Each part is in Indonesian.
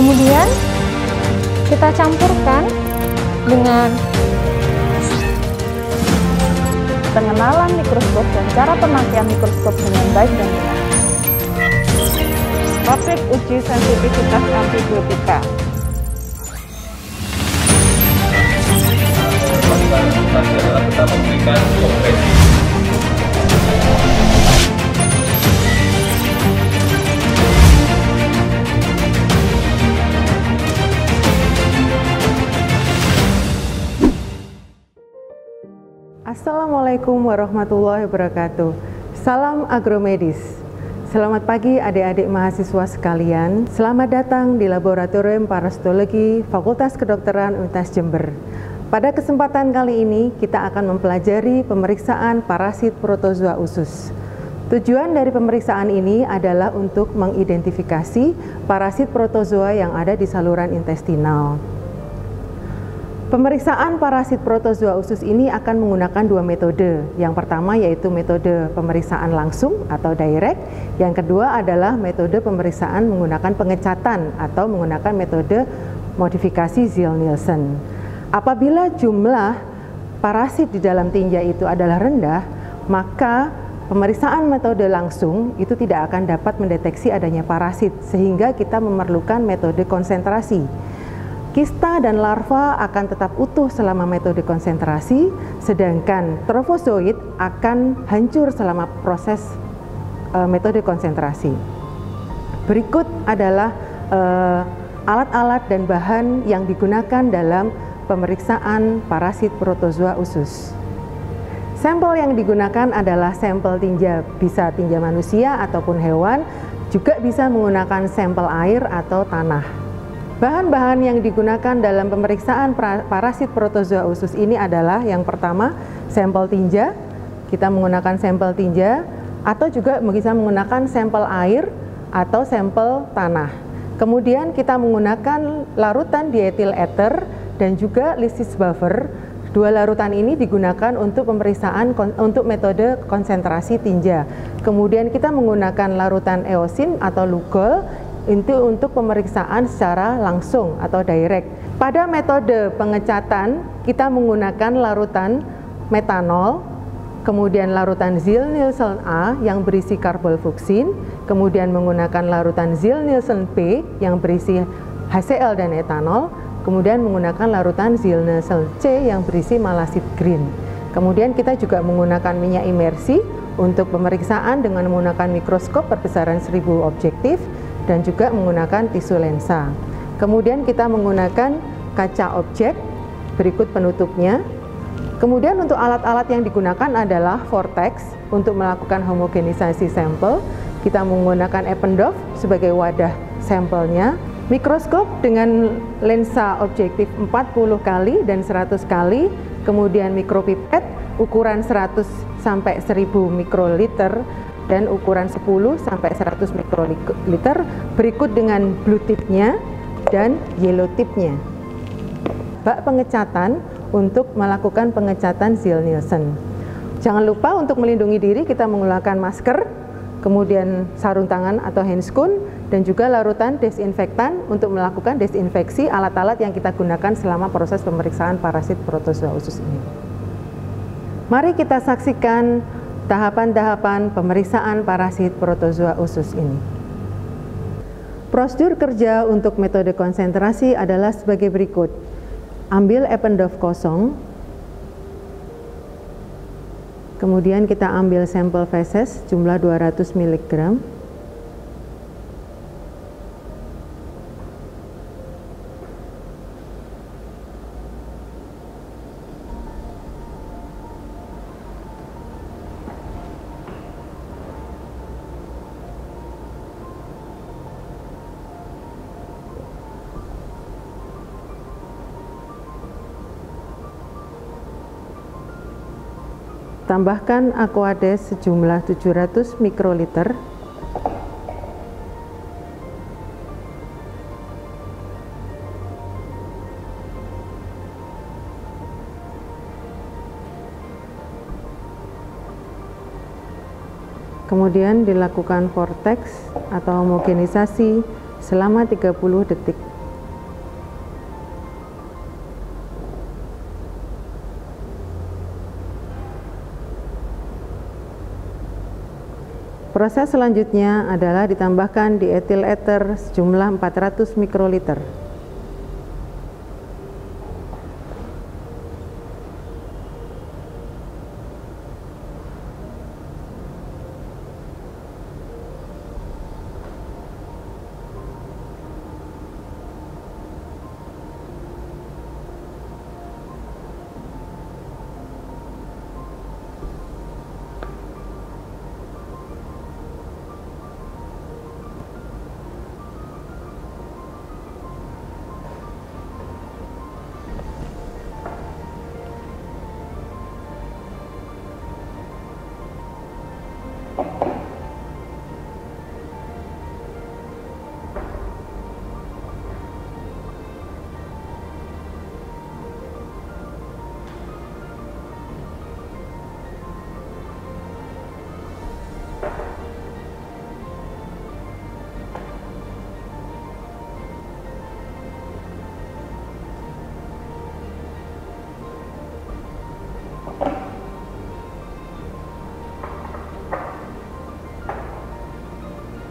Kemudian kita campurkan dengan pengenalan mikroskop dan cara pemakaian mikroskop dengan baik dan benar. Topik uji sensitivitas antibiotika. Tetap memberikan kompresi. Assalamualaikum warahmatullahi wabarakatuh. Salam agromedis. Selamat pagi adik-adik mahasiswa sekalian. Selamat datang di Laboratorium Parasitologi Fakultas Kedokteran Universitas Jember. Pada kesempatan kali ini kita akan mempelajari pemeriksaan parasit protozoa usus. Tujuan dari pemeriksaan ini adalah untuk mengidentifikasi parasit protozoa yang ada di saluran intestinal. Pemeriksaan parasit protozoa usus ini akan menggunakan dua metode. Yang pertama yaitu metode pemeriksaan langsung atau direct. Yang kedua adalah metode pemeriksaan menggunakan pengecatan atau menggunakan metode modifikasi Ziehl-Neelsen. Apabila jumlah parasit di dalam tinja itu adalah rendah, maka pemeriksaan metode langsung itu tidak akan dapat mendeteksi adanya parasit, sehingga kita memerlukan metode konsentrasi. Kista dan larva akan tetap utuh selama metode konsentrasi, sedangkan trofozoit akan hancur selama proses metode konsentrasi. Berikut adalah alat-alat dan bahan yang digunakan dalam pemeriksaan parasit protozoa usus. Sampel yang digunakan adalah sampel tinja, bisa tinja manusia ataupun hewan, juga bisa menggunakan sampel air atau tanah. Bahan-bahan yang digunakan dalam pemeriksaan parasit protozoa usus ini adalah yang pertama sampel tinja, kita menggunakan sampel tinja atau juga bisa menggunakan sampel air atau sampel tanah. Kemudian kita menggunakan larutan dietil ether dan juga lysis buffer. Dua larutan ini digunakan untuk pemeriksaan untuk metode konsentrasi tinja. Kemudian kita menggunakan larutan eosin atau lugol itu untuk pemeriksaan secara langsung atau direct. Pada metode pengecatan, kita menggunakan larutan metanol, kemudian larutan Ziehl-Neelsen A yang berisi karbofluksin, kemudian menggunakan larutan Ziehl-Neelsen P yang berisi HCl dan etanol, kemudian menggunakan larutan Ziehl-Neelsen C yang berisi malasid green. Kemudian kita juga menggunakan minyak imersi untuk pemeriksaan dengan menggunakan mikroskop perbesaran 1000 objektif, dan juga menggunakan tisu lensa. Kemudian kita menggunakan kaca objek, berikut penutupnya. Kemudian untuk alat-alat yang digunakan adalah vortex untuk melakukan homogenisasi sampel. Kita menggunakan Eppendorf sebagai wadah sampelnya. Mikroskop dengan lensa objektif 40 kali dan 100 kali. Kemudian mikropipet ukuran 100 sampai 1000 mikroliter dan ukuran 10 sampai 100 mikroliter, berikut dengan blue tipnya dan yellow tipnya. Bak pengecatan untuk melakukan pengecatan Ziehl-Neelsen. Jangan lupa untuk melindungi diri kita menggunakan masker, kemudian sarung tangan atau handscoon, dan juga larutan desinfektan untuk melakukan desinfeksi alat-alat yang kita gunakan selama proses pemeriksaan parasit protozoa usus ini. Mari kita saksikan tahapan-tahapan pemeriksaan parasit protozoa usus ini. Prosedur kerja untuk metode konsentrasi adalah sebagai berikut. Ambil Eppendorf kosong, kemudian kita ambil sampel feses jumlah 200 mg. Tambahkan Aquades sejumlah 700 mikroliter. Kemudian dilakukan vortex atau homogenisasi selama 30 detik. Proses selanjutnya adalah ditambahkan dietil ether sejumlah 400 mikroliter.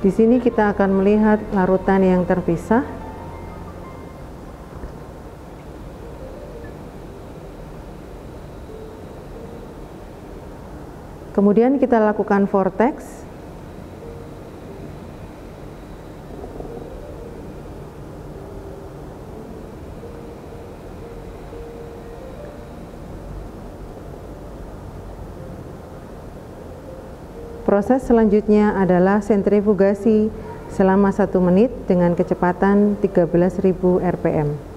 Di sini kita akan melihat larutan yang terpisah. Kemudian kita lakukan vortex. Proses selanjutnya adalah sentrifugasi selama 1 menit dengan kecepatan 13.000 rpm.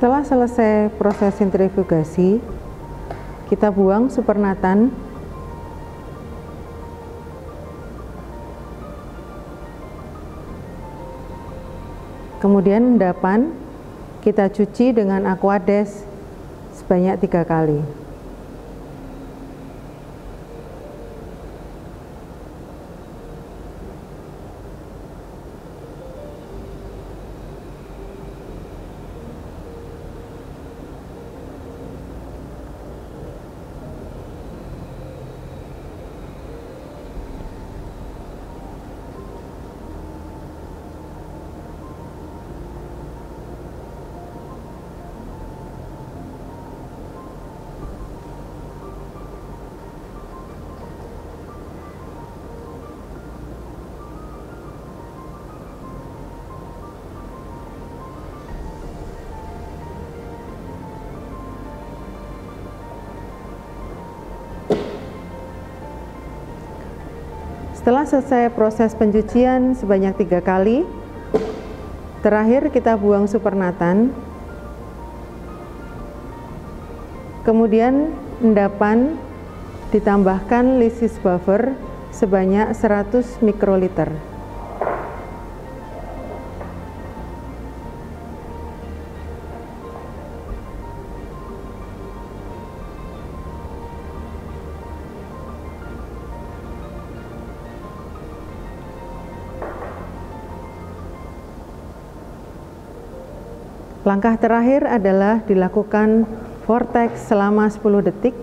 Setelah selesai proses sentrifugasi, kita buang supernatan. Kemudian endapan kita cuci dengan Aquades sebanyak 3 kali. Setelah selesai proses pencucian sebanyak 3 kali, terakhir kita buang supernatan. Kemudian endapan ditambahkan lysis buffer sebanyak 100 mikroliter. Langkah terakhir adalah dilakukan vortex selama 10 detik.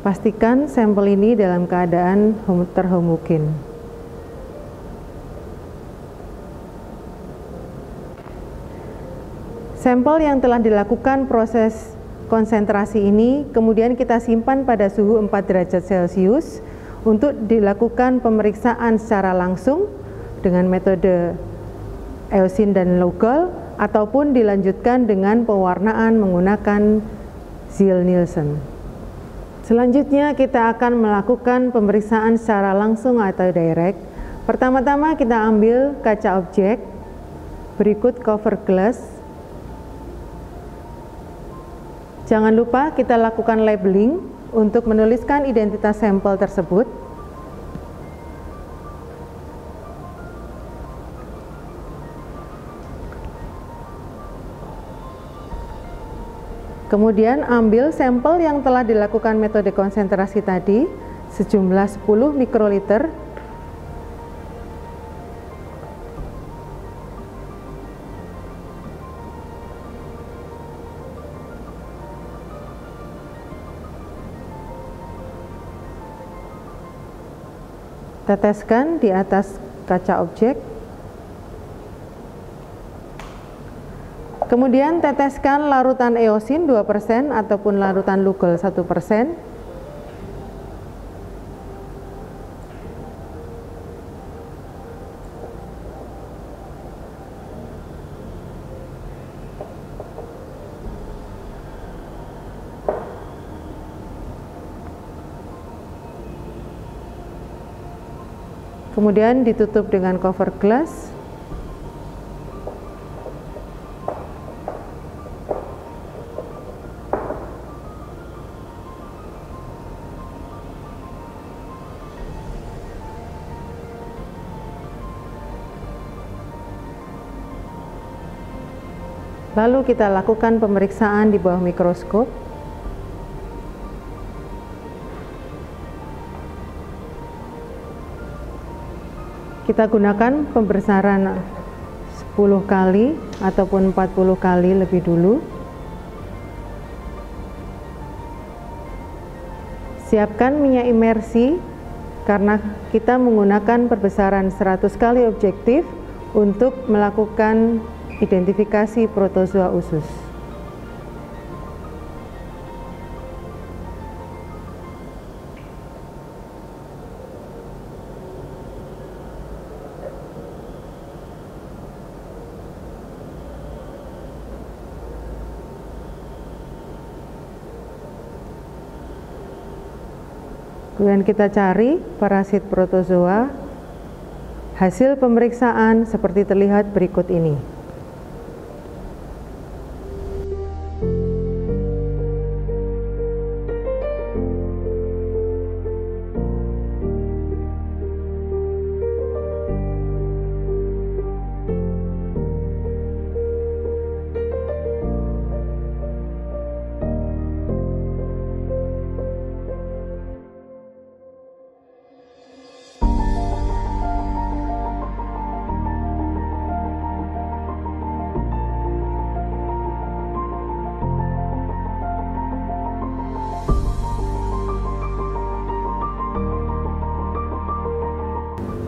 Pastikan sampel ini dalam keadaan terhomogen. Sampel yang telah dilakukan proses konsentrasi ini kemudian kita simpan pada suhu 4 derajat Celcius untuk dilakukan pemeriksaan secara langsung dengan metode Eosin dan Lugol, ataupun dilanjutkan dengan pewarnaan menggunakan Ziehl-Neelsen. Selanjutnya kita akan melakukan pemeriksaan secara langsung atau direct. Pertama-tama kita ambil kaca objek, berikut cover glass. Jangan lupa kita lakukan labeling untuk menuliskan identitas sampel tersebut. Kemudian ambil sampel yang telah dilakukan metode konsentrasi tadi sejumlah 10 mikroliter. Teteskan di atas kaca objek. Kemudian teteskan larutan eosin 2% ataupun larutan Lugol 1%. Kemudian ditutup dengan cover glass. Lalu kita lakukan pemeriksaan di bawah mikroskop. Kita gunakan pembesaran 10 kali ataupun 40 kali lebih dulu. Siapkan minyak imersi karena kita menggunakan perbesaran 100 kali objektif untuk melakukan identifikasi protozoa usus. Kemudian kita cari parasit protozoa. Hasil pemeriksaan seperti terlihat berikut ini.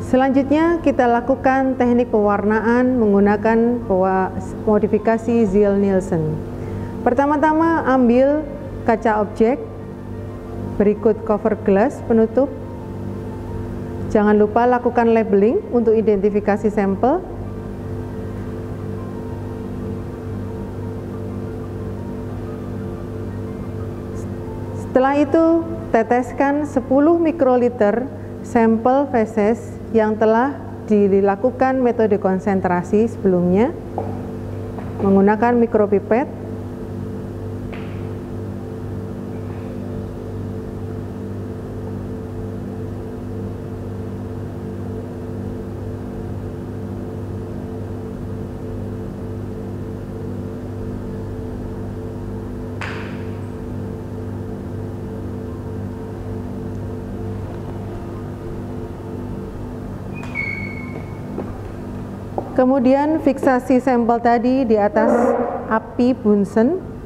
Selanjutnya kita lakukan teknik pewarnaan menggunakan modifikasi Ziehl-Neelsen. Pertama-tama ambil kaca objek, berikut cover glass penutup. Jangan lupa lakukan labeling untuk identifikasi sampel. Setelah itu teteskan 10 mikroliter sampel feses yang telah dilakukan metode konsentrasi sebelumnya menggunakan mikropipet. Kemudian fiksasi sampel tadi di atas api Bunsen.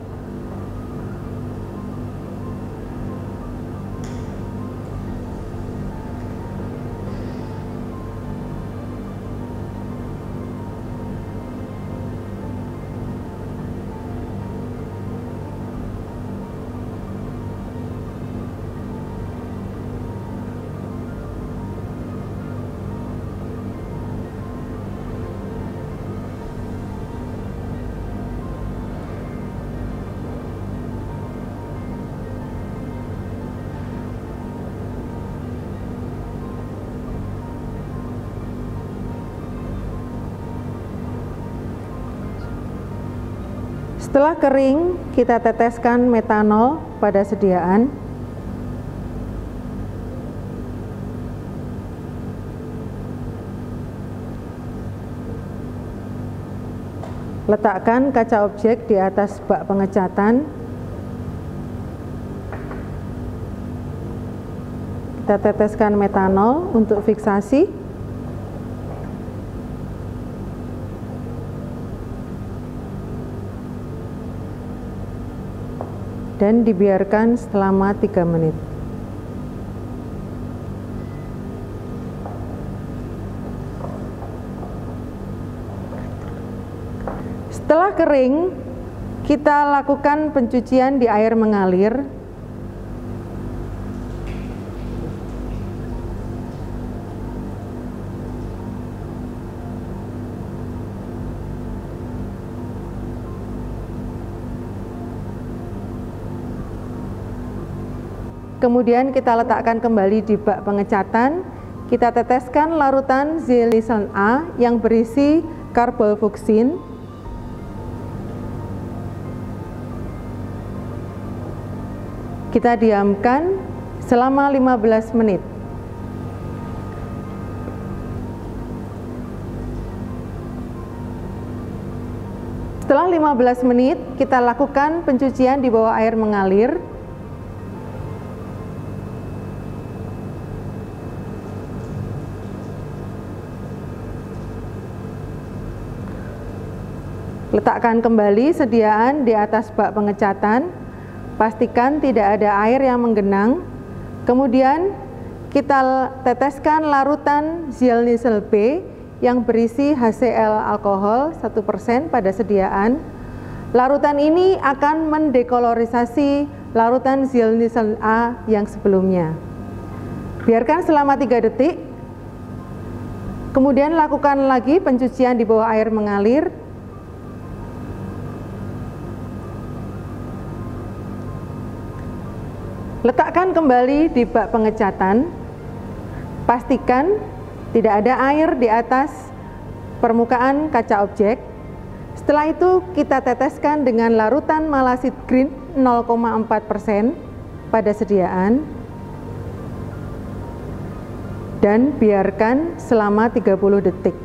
Setelah kering, kita teteskan metanol pada sediaan. Letakkan kaca objek di atas bak pengecatan. Kita teteskan metanol untuk fiksasi. Dan dibiarkan selama 3 menit. Setelah kering, kita lakukan pencucian di air mengalir. Kemudian kita letakkan kembali di bak pengecatan. Kita teteskan larutan Zienisl A yang berisi karbofuksin. Kita diamkan selama 15 menit. Setelah 15 menit, kita lakukan pencucian di bawah air mengalir. Letakkan kembali sediaan di atas bak pengecatan. Pastikan tidak ada air yang menggenang. Kemudian kita teteskan larutan Zienisl B yang berisi HCl alkohol 1% pada sediaan. Larutan ini akan mendekolorisasi larutan Zienisl A yang sebelumnya. Biarkan selama 3 detik. Kemudian lakukan lagi pencucian di bawah air mengalir. Letakkan kembali di bak pengecatan. Pastikan tidak ada air di atas permukaan kaca objek. Setelah itu kita teteskan dengan larutan malasid green 0,4% pada sediaan dan biarkan selama 30 detik.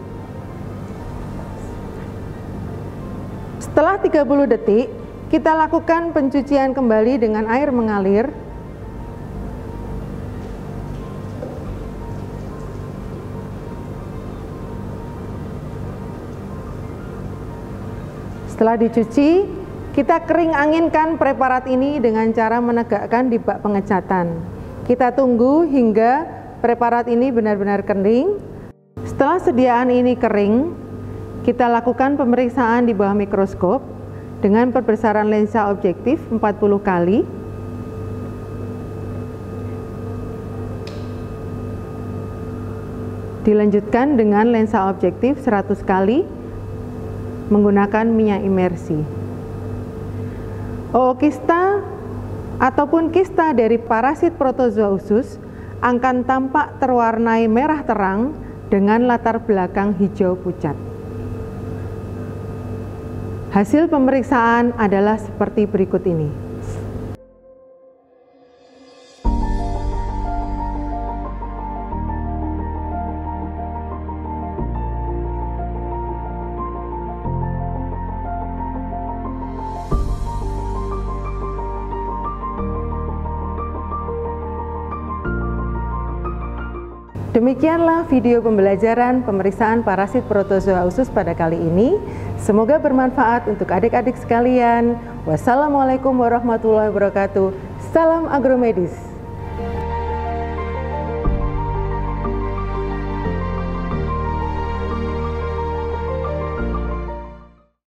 Setelah 30 detik, kita lakukan pencucian kembali dengan air mengalir. Setelah dicuci, kita kering anginkan preparat ini dengan cara menegakkan di bak pengecatan. Kita tunggu hingga preparat ini benar-benar kering. Setelah sediaan ini kering, kita lakukan pemeriksaan di bawah mikroskop dengan perbesaran lensa objektif 40 kali. Dilanjutkan dengan lensa objektif 100 kali menggunakan minyak imersi. Ookista ataupun kista dari parasit protozoa usus akan tampak terwarnai merah terang dengan latar belakang hijau pucat. Hasil pemeriksaan adalah seperti berikut ini. Demikianlah video pembelajaran pemeriksaan parasit protozoa usus pada kali ini. Semoga bermanfaat untuk adik-adik sekalian. Wassalamualaikum warahmatullahi wabarakatuh. Salam agromedis.